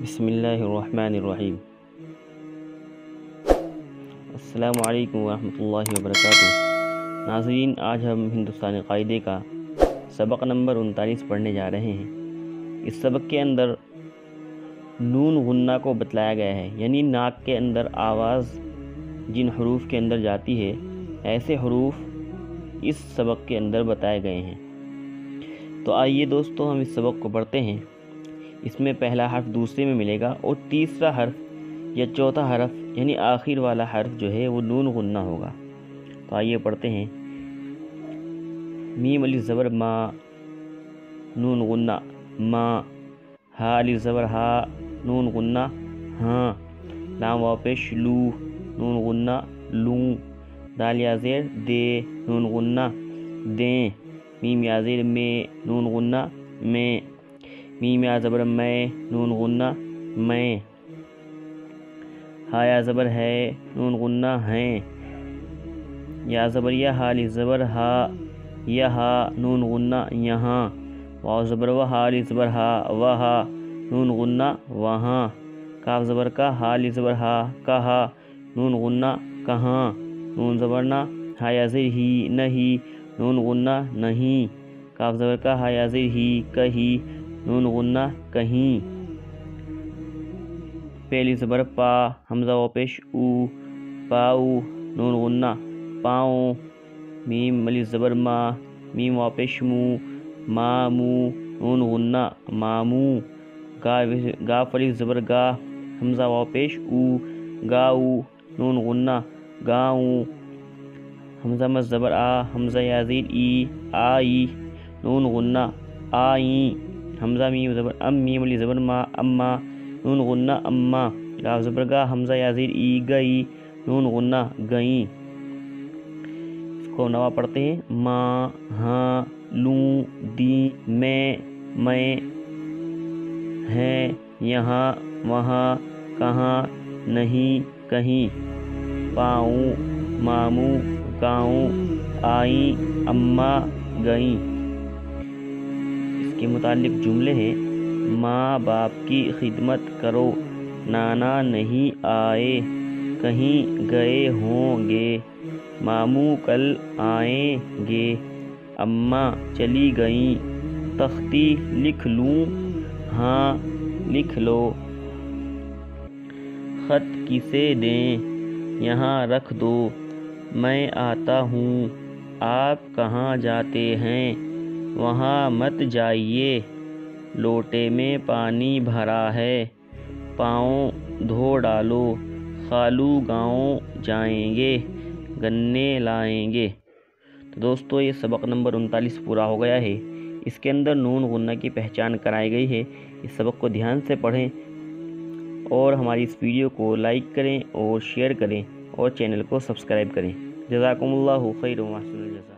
بسم اللہ الرحمن الرحیم۔ السلام علیکم ورحمۃ اللہ وبرکاتہ۔ ناظرین، آج ہم ہندوستانی قاعدے کا سبق نمبر 39 پڑھنے جا رہے ہیں۔ اس سبق کے اندر نون غنہ کو بتلایا گیا ہے، یعنی ناک کے اندر آواز جن حروف کے اندر جاتی ہے، ایسے حروف اس سبق کے اندر بتائے گئے ہیں۔ تو آئیے دوستو ہم اس سبق کو پڑھتے ہیں۔ اس میں پہلا حرف دوسرے میں ملے گا اور تیسرا حرف یا چوتھا حرف یعنی آخر والا حرف جو ہے وہ نون غنہ ہوگا۔ تو آئیے پڑھتے ہیں۔ میم الف زبر ما، نون غنہ ما۔ ہا الف زبر ہا، نون غنہ ہاں۔ لام واو پیش لو، نون غنہ لوں۔ دال یا زیر دے، نون غنہ دیں۔ میم یا زیر میں، نون غنہ میں۔ میم یا زبر میں، نون غنہ میں۔ ہا یا زبر ہے، نون غنہ ہیں۔ یا زبر یا ہا الف زبر ہا، یہا، نون غنہ یہاں۔ واو زبر و ہا الف زبر ہا، وہا، نون غنہ وہاں۔ کاف زبر کا، ہا الف زبر ہا، کہا، نون غنہ کہاں۔ نون زبر نہ، ہا یا زیر ہی، نہیں، نون غنہ نہیں۔ کاف زبر کا، ہا یا زیر ہی، کہی، نون غنہ کہیں۔ پہلی زبر پا، حمزہ و پیش او، پاؤ، نون غنہ پاؤں۔ میم الف زبر ما، میم و پیش مو، مامو، نون غنہ مامو۔ گاف الف زبر گا، حمزہ و پیش او، گاؤ، نون غنہ گاؤں۔ حمزہ مد زبر آ، حمزہ یا زیر ای، آئی، نون غنہ آئیں۔ حمزہ میم زبر ام، میم الف زبر ما، اما، نون غنہ اما۔ گاف زبر گا، حمزہ یا زیر ای، گئی، نون غنہ گئیں۔ اس کو نوا پڑھتے ہیں۔ ماں، ہاں، لوں، دیں، میں، ہیں، یہاں، وہاں، کہاں، نہیں، کہیں۔ پاؤں، ماموں، گاؤں، آئیں، اماں، گئیں۔ اس کے متعلق جملے ہیں۔ ماں باپ کی خدمت کرو، نانا نہیں آئے، کہیں گئے ہوں گے، ماموں کل آئیں گے، اماں چلی گئیں۔ تختی لکھ لوں، ہاں لکھ لو۔ خط کسے دیں، یہاں رکھ دو، میں آتا ہوں، آپ کہاں جاتے ہیں، وہاں مت جائیے، لوٹے میں پانی بھرا ہے، پاؤں دھو ڈالو، خالو گاؤں جائیں گے، گنے لائیں گے۔ تو دوستو یہ سبق نمبر 39 پورا ہو گیا ہے۔ اس کے اندر نون غنہ کی پہچان کرائی گئی ہے۔ اس سبق کو دھیان سے پڑھیں اور ہماری اس ویڈیو کو لائک کریں اور شیئر کریں اور چینل کو سبسکرائب کریں۔ جزاکم اللہ خیر و احسن الجزاء۔